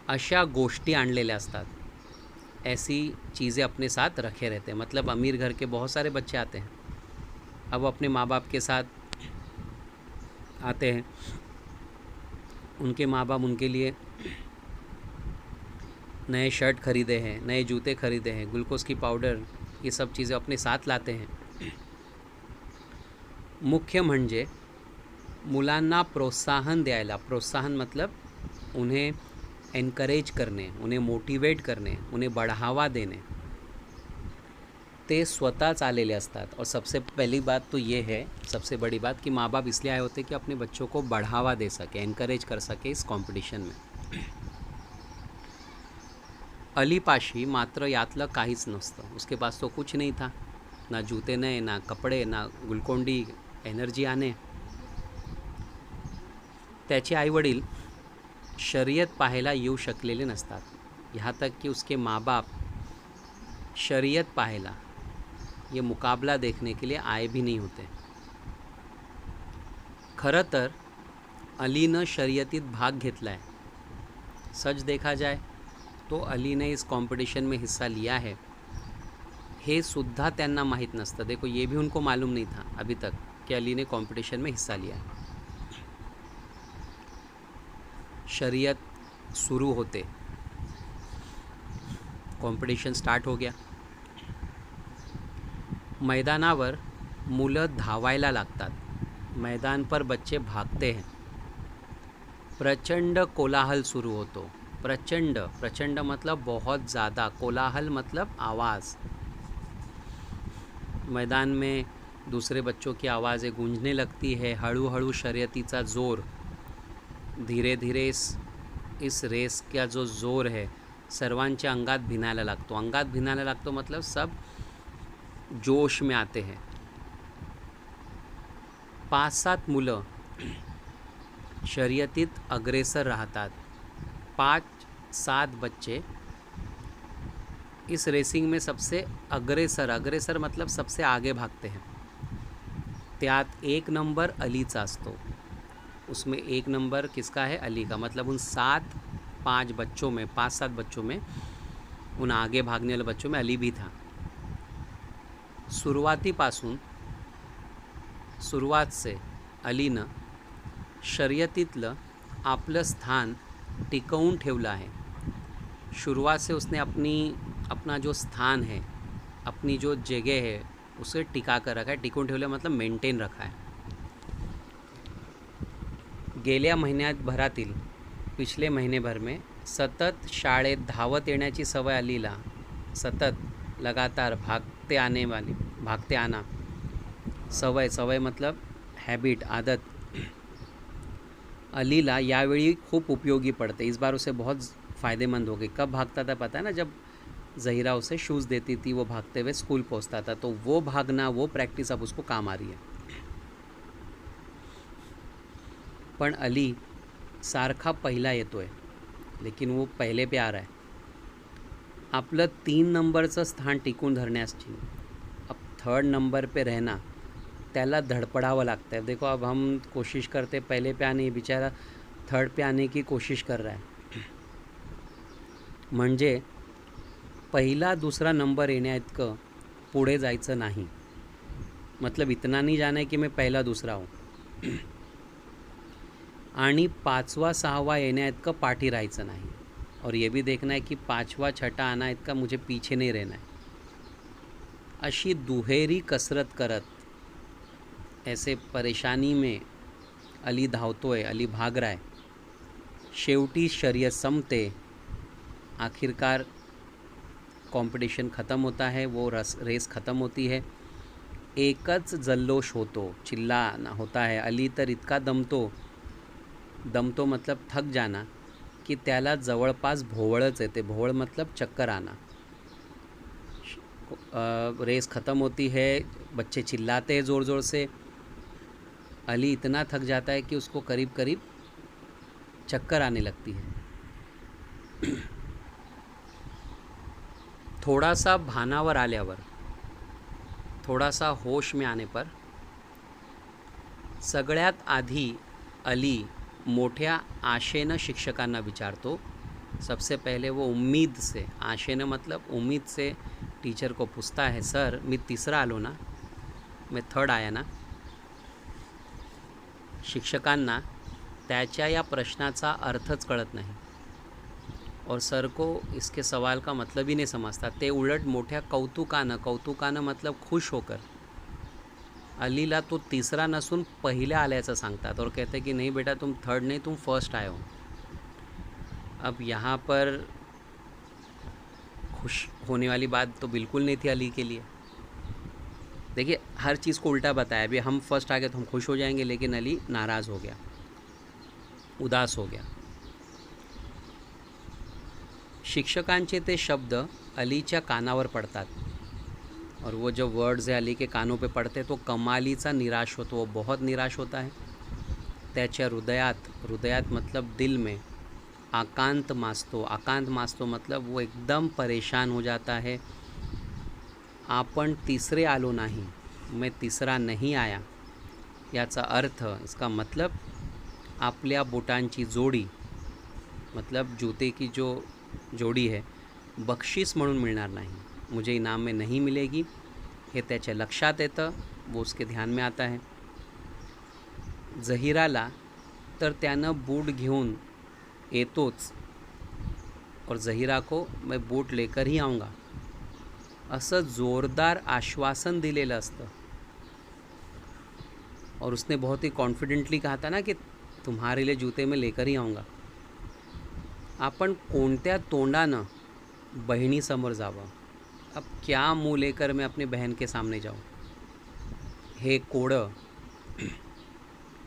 अशा गोष्टी आणलेल्या असतात। ऐसी चीज़ें अपने साथ रखे रहते हैं। मतलब अमीर घर के बहुत सारे बच्चे आते हैं, अब अपने माँ बाप के साथ आते हैं, उनके माँ बाप उनके लिए नए शर्ट खरीदे हैं, नए जूते खरीदे हैं, ग्लूकोज की पाउडर, ये सब चीज़ें अपने साथ लाते हैं। मुख्य म्हणजे मुलांना प्रोत्साहन द्यायला, प्रोत्साहन मतलब उन्हें एनकरेज करने, उन्हें मोटिवेट करने, उन्हें बढ़ावा देने, ते स्वतःच आलेले असतात। और सबसे पहली बात तो ये है, सबसे बड़ी बात कि माँ बाप इसलिए आए होते कि अपने बच्चों को बढ़ावा दे सके, एनकरेज कर सके इस कंपटीशन में। अलीपाशी मात्र यातलं काहीच नसतं, उसके पास तो कुछ नहीं था, ना जूते नए, ना कपड़े, ना ग्लूकॉन डी, एनर्जी आने। त्याचे आईवडील शर्यत पाहायला येऊ शकलेले नसतात, यहाँ तक कि उसके माँ बाप शर्यत पाहायला, ये मुकाबला देखने के लिए आए भी नहीं होते। खरं तर अलीनं शर्यतीत भाग घेतला है। सच देखा जाए तो अली ने इस कंपटीशन में हिस्सा लिया है, हे सुद्धा त्यांना माहीत नसतं। देखो ये भी उनको मालूम नहीं था अभी तक कि अली ने कंपटीशन में हिस्सा लिया है। शर्यत शुरू होते, कंपटीशन स्टार्ट हो गया। मैदानावर मुलं धावायला लागतात, मैदान पर बच्चे भागते हैं। प्रचंड कोलाहल शुरू होतो, प्रचंड, प्रचंड मतलब बहुत ज़्यादा, कोलाहल मतलब आवाज़। मैदान में दूसरे बच्चों की आवाज़ें गूंजने लगती है। हळूहळू शर्यतीचा जोर, धीरे धीरे इस रेस का जो जोर है सर्वांच्या अंगात भिनायला लागतो। अंगात भिनायला लागतो मतलब सब जोश में आते हैं। 5-7 मुलं शर्यतीत अग्रेसर राहतात। 5-7 बच्चे इस रेसिंग में सबसे अग्रेसर मतलब सबसे आगे भागते हैं। त्यात 1 नंबर अलीचा असतो, उसमें 1 नंबर किसका है? अली का। मतलब उन 5 बच्चों में, 5-7 बच्चों में, उन आगे भागने वाले बच्चों में अली भी था। सुरुवात से अलीनं शर्यतीतलं आपलं स्थान टिकवून ठेवलं आहे। शुरुआत से उसने अपना जो स्थान है, अपनी जो जगह है, उसे टिका कर रखा है। टिकवून ठेवलं मतलब मेंटेन रखा है। गेल्या महिन्याभरातील, पिछले महीनेभर में सतत शाळेत धावत येण्याची सवय अलीला, सतत लगातार भागते आना सवय मतलब हैबिट, आदत, अलीला यावेळी खूप उपयोगी पड़ते। इस बार उसे बहुत फ़ायदेमंद हो गई। कब भागता था पता है ना? जब ज़हीरा उसे शूज़ देती थी, वो भागते हुए स्कूल पहुंचता था, तो वो भागना, वो प्रैक्टिस अब उसको काम आ रही है। पण अली सारखा पहिला येतोय, लेकिन वो पहले पे आ रहा है। आपलं 3 नंबरचं स्थान टिकून धरण्याची, अब 3rd नंबर पे रहना, त्याला धड़पड़ावं लगता है। देखो अब हम कोशिश करते पहले पे आने, बेचारा 3rd पे आने की कोशिश कर रहा है। म्हणजे पहिला दुसरा नंबर येण्या इतकं पुढे जायचं नाही। मतलब इतना नहीं जाना है कि मैं पहला दूसरा हूँ। आणि 5वां 6वां येण्या इतकं पाठी राहायचं नाही। और ये भी देखना है कि 5वां 6ठा आना इतका मुझे पीछे नहीं रहना है। अशी दुहेरी कसरत करत, ऐसे परेशानी में अली धावतोय, अली भाग रहा है। शेवटी शर्यत संपते, आखिरकार कंपटीशन ख़त्म होता है, वो रेस ख़त्म होती है। एकच जल्लोष होतो, चिल्लाना होता है। अली तर इतका दमतो दमतो मतलब थक जाना, की त्याला जवळपास भोवळच येते. भोवळ मतलब चक्कर आना. रेस ख़त्म होती है, बच्चे चिल्लाते हैं ज़ोर ज़ोर से. अली इतना थक जाता है कि उसको करीब करीब चक्कर आने लगती है. थोडासा भानावर आल्यावर, थोडासा होश में आने पर सगळ्यात आधी अली मोठ्या आशेनं शिक्षकांना विचारतो. सबसे पहले वो उम्मीद से, आशेनं मतलब उम्मीद से टीचर को पूछता है, सर मी तिसरा आलो ना, मैं थर्ड आया ना. शिक्षकांना त्याच्या या प्रश्नाचा अर्थच कळत नाही और सर को इसके सवाल का मतलब ही नहीं समझता. ते उलट मोठ्या कौतुकानं मतलब खुश होकर अलीला तो तीसरा नसून पहिल्या आल्याचं सांगतात और कहते कि नहीं बेटा तुम थर्ड नहीं, तुम फर्स्ट आए हो. अब यहाँ पर खुश होने वाली बात तो बिल्कुल नहीं थी अली के लिए. देखिए हर चीज़ को उल्टा बताया. अभी हम फर्स्ट आ गए तो हम खुश हो जाएंगे, लेकिन अली नाराज़ हो गया, उदास हो गया. शिक्षकांचे ते शब्द अलीच्या कानावर पडतात और वो जो वर्ड्स है अली के कानों पे पड़ते तो कमालीचा निराश होतो. वो बहुत निराश होता है. त्याच्या हृदयात मतलब दिल में आकांत मासतो मतलब वो एकदम परेशान हो जाता है. आपण तिसरे आलो नाही, मैं तीसरा नहीं आया, याचा अर्थ, इसका मतलब आपल्या बोटांची जोडी मतलब जूते की जो जोडी है बक्षीस म्हणून मिळणार नाही, मुझे इनाम में नहीं मिलेगी, हे त्याच्या लक्षात येतं. वो उसके ध्यान में आता है. जहीराला तर त्यानं बूट घेऊन येतोच और जहीरा को मैं बूट लेकर ही आऊँगा असं जोरदार आश्वासन दिलेलं असतं. और उसने बहुत ही कॉन्फिडेंटली कहा था ना कि तुम्हारे लिए जूते मैं लेकर ही आऊँगा. आपण कोणत्या तोंडानं बहिणीसमोर जावं. अब क्या मुँह लेकर मैं अपनी बहन के सामने जाऊँ. हे कोडं,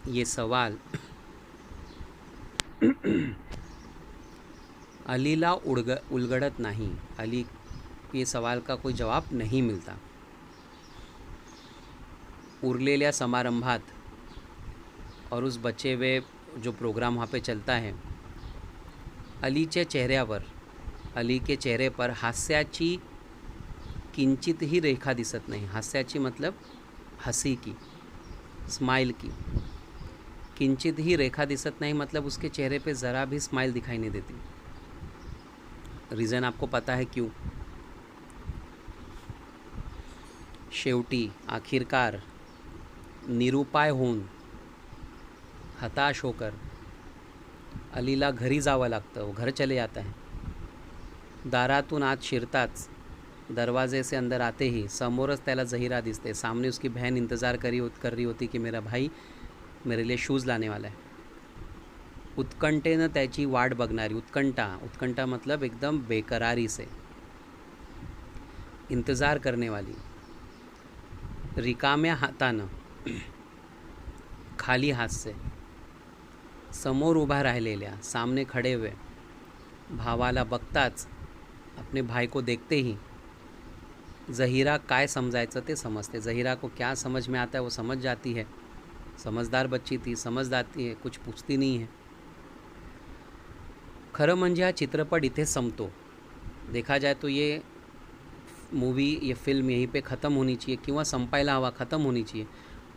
ये सवाल अलीला उलगड़त नहीं. अली ये सवाल का कोई जवाब नहीं मिलता. उरलेल्या समारंभात और उस बचे हुए जो प्रोग्राम वहाँ पे चलता है, अलीच्या चेहऱ्यावर, अली के चेहरे पर हास्याची किंचितही रेखा दिसत नहीं. हास्याची मतलब हंसी की, स्माइल की. किंचित ही रेखा दिसत नहीं मतलब उसके चेहरे पे ज़रा भी स्माइल दिखाई नहीं देती. रीज़न आपको पता है क्यों. शेवटी आखिरकार निरुपाय होऊन, हताश होकर अलीला घरी जावं लागतं. वो घर चले जाता है. दारातून आत शिरताच, दरवाजे से अंदर आते ही समोरच त्याला जहीरा दिसते. सामने उसकी बहन इंतज़ार कर रही होती कि मेरा भाई मेरे लिए शूज़ लाने वाला है. उत्कंठेनं त्याची वाट बघणारी, उत्कंठा मतलब एकदम बेकरारी से इंतज़ार करने वाली, रिकाम्या हातानं, खाली हाथ से समोर उभा राहिलेल्या, सामने खड़े हुए भावाला बघताच, अपने भाई को देखते ही जहीरा काय समजायचं ते समजते. जहीरा को क्या समझ में आता है वो समझ जाती है. समझदार बच्ची थी, समझ जाती है, कुछ पूछती नहीं है. खरं म्हणजे हा चित्रपट इथे संपतो. देखा जाए तो ये मूवी, ये फिल्म यहीं पे ख़त्म होनी चाहिए किंवा संपायला हवा, ख़त्म होनी चाहिए.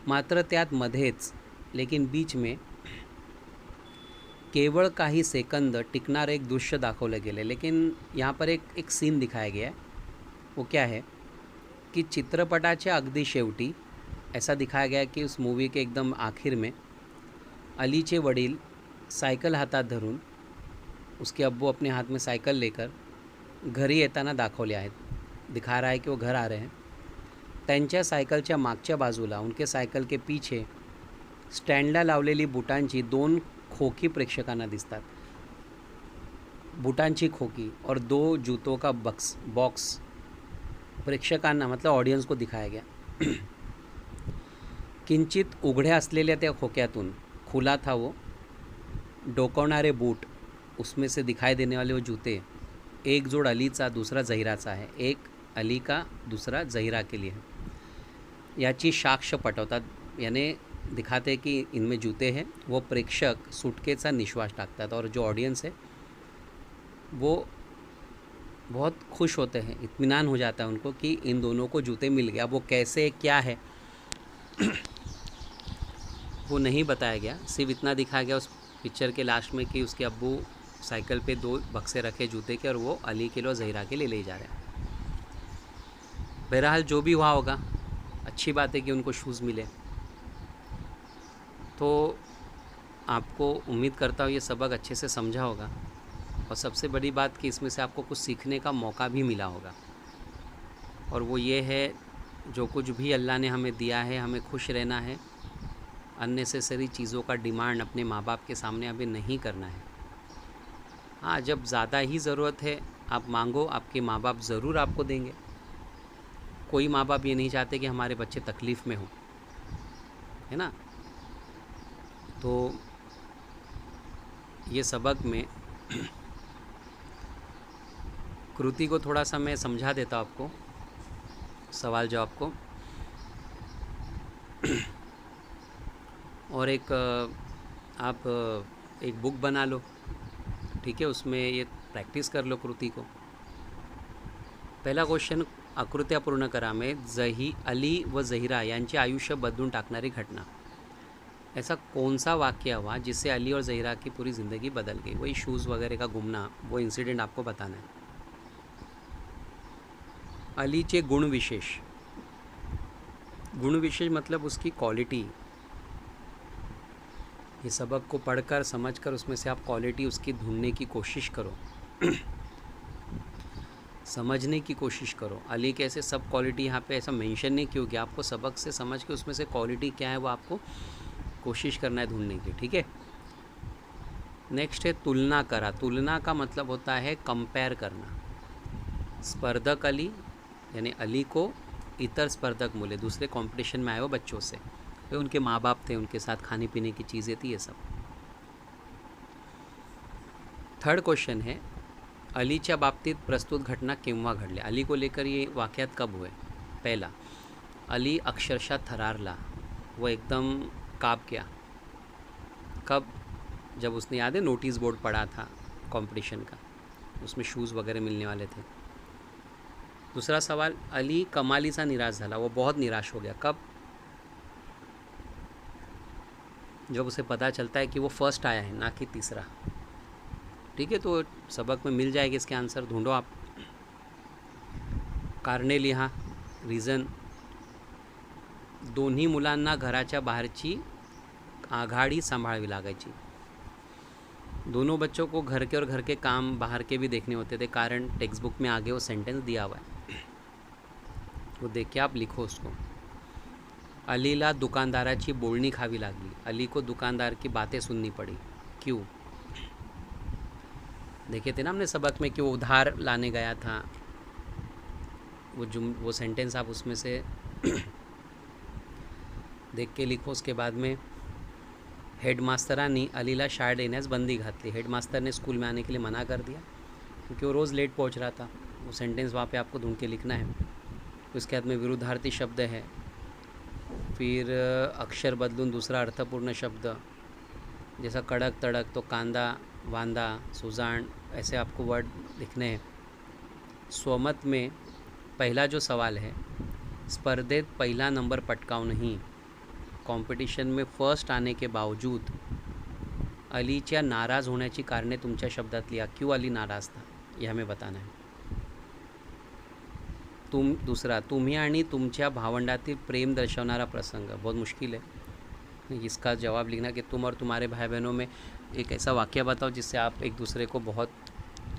मात्र त्यात मध्येच, लेकिन बीच में केवळ काही सेकंद टिकणार एक दृश्य दाखवलं गेलं. लेकिन यहाँ पर एक सीन दिखाया गया है. वो क्या है कि चित्रपटाच्या अगदी शेवटी ऐसा दिखाया गया कि उस मूवी के एकदम आखिर में अलीचे वडील सायकल हातात धरून, उसके अब्बू अपने हाथ में सायकल लेकर घरी येताना दाखवले आहेत. दिखा रहा है कि वो घर आ रहे हैं. त्यांच्या सायकलच्या मागच्या बाजूला, उनके सायकल के पीछे स्टँडला लावलेली बुटांची 2 खोकी प्रेक्षकांना दिसतात. बुटांची खोकी और 2 जूतों का बॉक्स प्रेक्षकांना मतलब ऑडियन्स को दिखाया गया. किंचित उघड्या असलेल्या त्या खोक्यातून, खुला था वो, डोकावणारे बूट, उसमें से दिखाई देने वाले वो जूते, एक जोड़ अलीचा दुसरा झहिराचा आहे, एक अली का दुसरा झहिरा के लिए है, याची साक्ष पटवतात. याने दिखाते हैं कि इनमें जूते हैं. वो प्रेक्षक सुटकेचा निश्वास टाकतात और जो ऑडियंस है वो बहुत खुश होते हैं, इत्मीनान हो जाता है उनको कि इन दोनों को जूते मिल गया. वो कैसे क्या है वो नहीं बताया गया, सिर्फ इतना दिखाया गया उस पिक्चर के लास्ट में कि उसके अब्बू साइकिल पे 2 बक्से रखे जूते के और वो अली के लिए और ज़हीरा के लिए ले जा रहे हैं. बहरहाल जो भी हुआ होगा, अच्छी बात है कि उनको शूज़ मिले. तो आपको उम्मीद करता हूँ ये सबक अच्छे से समझा होगा और सबसे बड़ी बात कि इसमें से आपको कुछ सीखने का मौका भी मिला होगा. और वो ये है, जो कुछ भी अल्लाह ने हमें दिया है हमें खुश रहना है. अननेसेसरी चीज़ों का डिमांड अपने माँ बाप के सामने अभी नहीं करना है. हाँ, जब ज़्यादा ही ज़रूरत है आप मांगो, आपके माँ बाप ज़रूर आपको देंगे. कोई माँ बाप ये नहीं चाहते कि हमारे बच्चे तकलीफ़ में हों, है ना. तो ये सबक में कृति को थोड़ा सा मैं समझा देता हूँ आपको, सवाल जवाब को. और एक आप एक बुक बना लो, ठीक है, उसमें ये प्रॅक्टिस कर लो कृती को. पहिला क्वेश्चन, आकृत्या पूर्ण करा में अली व झहिरा यांचे आयुष्य बदलून टाकणारी घटना. ऐसा कौन सा वाक्य हुआ जिससे अली और झहिरा की पूरी ज़िंदगी बदल गई. वही शूज़ वगैरह का घूमना, वो इंसिडेंट आपको बताना है. अलीचे गुण विशेष. गुण विशेष मतलब उसकी क्वालिटी. ये सबक को पढ़कर समझकर उसमें से आप क्वालिटी उसकी ढूंढने की कोशिश करो, समझने की कोशिश करो. अली कैसे सब क्वालिटी यहाँ पे ऐसा मेंशन नहीं की होगी, आपको सबक से समझ के उसमें से क्वालिटी क्या है वो आपको कोशिश करना है ढूंढने की, ठीक है. नेक्स्ट है तुलना करा. तुलना का मतलब होता है कंपेयर करना. स्पर्धक अली यानी अली को इतर स्पर्धक मुले, दूसरे कंपटीशन में आए हो बच्चों से, वे उनके माँ बाप थे, उनके साथ खाने पीने की चीज़ें थी, ये सब. थर्ड क्वेश्चन है, अलीच्या बाबतीत प्रस्तुत घटना केव्हा घडल्या. अली को लेकर ये वाक़यात कब हुए. पहला, अली अक्षरशः थरारला, वो एकदम काँप गया. कब. जब उसने, याद है, नोटिस बोर्ड पढ़ा था कंपटीशन का, उसमें शूज़ वगैरह मिलने वाले थे. दूसरा सवाल, अली कमालीचा निराश झाला, वो बहुत निराश हो गया. कब. जब उसे पता चलता है कि वो फर्स्ट आया है ना कि तीसरा, ठीक है. तो सबक में मिल जाएगी इसके आंसर, ढूंढो आप. कारणे लिहा, रीज़न. दोन्ही मुलांना घराच्या बाहेरची आघाडी सांभाळावी लागायची. दोनों बच्चों को घर के और घर के काम बाहर के भी देखने होते थे. कारण टेक्स्ट बुक में आगे वो सेंटेंस दिया हुआ है, वो देख के आप लिखो उसको. अलीला दुकानदाराची बोलणी खावी लागली. अली को दुकानदार की बातें सुननी पड़ी. क्यों. देखे थे ना हमने सबक में कि वो उधार लाने गया था. वो सेंटेंस आप उसमें से देख के लिखो. उसके बाद में, हेडमास्तरांनी अलीला शाळेत येण्यास बंदी घातली. हेडमास्टर ने स्कूल में आने के लिए मना कर दिया क्योंकि वो रोज़ लेट पहुंच रहा था. वो सेंटेंस वहाँ पे आपको ढूंढ के लिखना है. उसके बाद में विरुद्धार्थी शब्द है, फिर अक्षर बदलून दूसरा अर्थपूर्ण शब्द, जैसा कड़क तड़क, तो कांदा वांदा, सुजान, ऐसे आपको वर्ड लिखने हैं. स्वमत में पहला जो सवाल है, स्पर्धेत पहिला नंबर पटकावूनही कॉम्पिटिशन में फर्स्ट आने के बावजूद अलीच्या नाराज़ होण्याची कारणे तुमच्या शब्दात लिहा. क्यों अली नाराज़ था, यह हमें बताना है. दूसरा, तुम्ही आणि तुमच्या भावंडातील प्रेम दर्शवणारा प्रसंग. बहुत मुश्किल है इसका जवाब लिखना कि तुम और तुम्हारे भाई बहनों में एक ऐसा वाक़या बताओ जिससे आप एक दूसरे को बहुत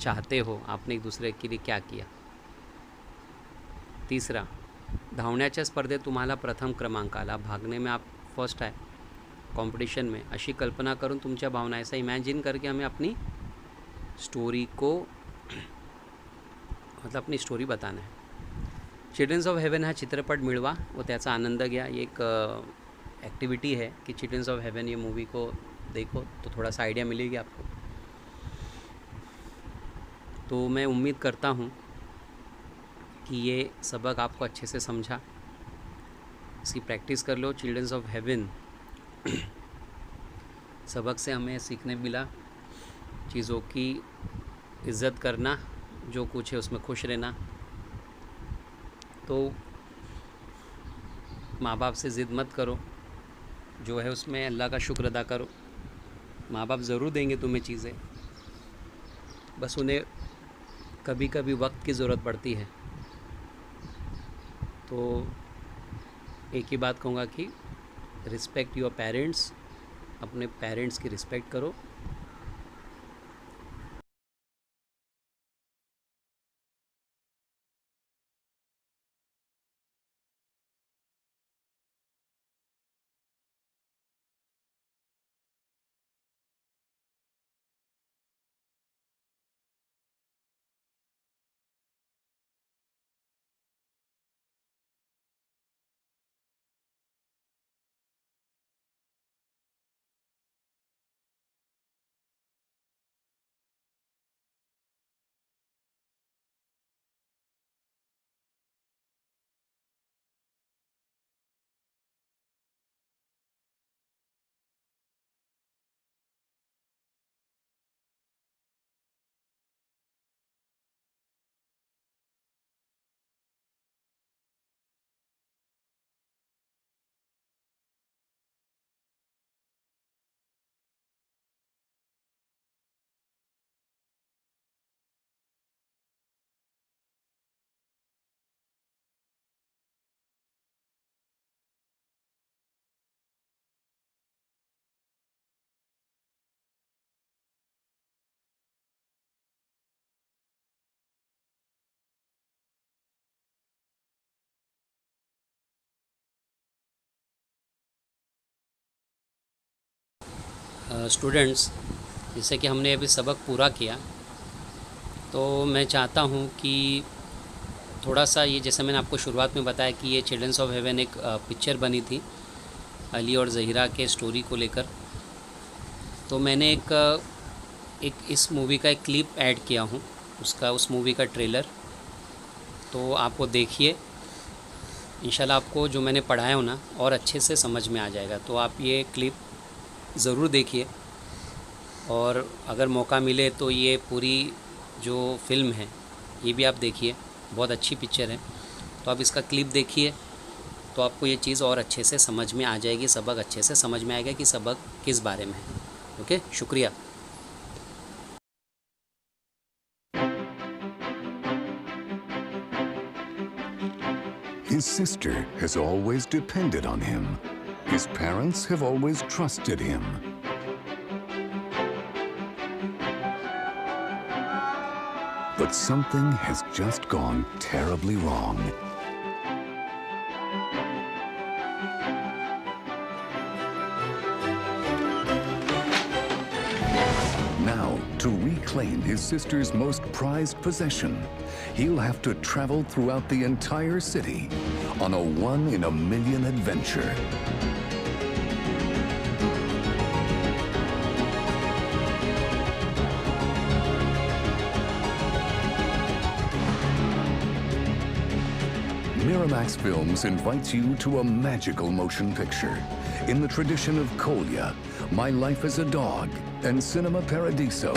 चाहते हो, आपने एक दूसरे के लिए क्या किया. तीसरा, धावण्याच्या स्पर्धेत तुम्हाला प्रथम क्रमांक आला, भागने में आप फर्स्ट आए कंपटीशन में, अशी कल्पना करून तुमच्या भावना, ऐसा इमेजिन करके हमें अपनी स्टोरी को, मतलब अपनी स्टोरी बताना है. चिल्ड्रन्स ऑफ हेवन हा चित्रपट मिळवा व त्याचा आनंद घ्या. एक ॲक्टिव्हिटी है कि चिल्ड्रन्स ऑफ हेवन ये मूवी को देखो तो थोड़ा सा आइडिया मिलेगी आपको। तो मैं उम्मीद करता हूँ कि ये सबक आपको अच्छे से समझा। इसकी प्रैक्टिस कर लो। चिल्ड्रंस ऑफ हेवन सबक से हमें सीखने मिला चीज़ों की इज़्ज़त करना, जो कुछ है उसमें खुश रहना। तो माँ बाप से ज़िद मत करो, जो है उसमें अल्लाह का शुक्र अदा करो। माँ बाप ज़रूर देंगे तुम्हें चीज़ें, बस उन्हें कभी कभी वक्त की ज़रूरत पड़ती है। तो एक ही बात कहूँगा कि रिस्पेक्ट योर पेरेंट्स, अपने पेरेंट्स की रिस्पेक्ट करो। स्टूडेंट्स, जैसे कि हमने अभी सबक पूरा किया, तो मैं चाहता हूँ कि थोड़ा सा ये, जैसे मैंने आपको शुरुआत में बताया कि ये चिल्ड्रंस ऑफ हेवन एक पिक्चर बनी थी अली और ज़हीरा के स्टोरी को लेकर। तो मैंने एक इस मूवी का एक क्लिप ऐड किया हूँ, उस मूवी का ट्रेलर। तो आप वो देखिए, इंशाल्लाह आपको जो मैंने पढ़ाया हो ना और अच्छे से समझ में आ जाएगा। तो आप ये क्लिप ज़रूर देखिए, और अगर मौका मिले तो ये पूरी जो फ़िल्म है ये भी आप देखिए, बहुत अच्छी पिक्चर है। तो आप इसका क्लिप देखिए, तो आपको ये चीज़ और अच्छे से समझ में आ जाएगी, सबक अच्छे से समझ में आएगा कि सबक किस बारे में है। ओके, शुक्रिया। His sister has always depended on him. His parents have always trusted him. But something has just gone terribly wrong. Now, to reclaim his sister's most prized possession, he'll have to travel throughout the entire city on a one-in-a-million adventure. Miramax Films invites you to a magical motion picture in the tradition of Kolya, My Life as a Dog, and Cinema Paradiso.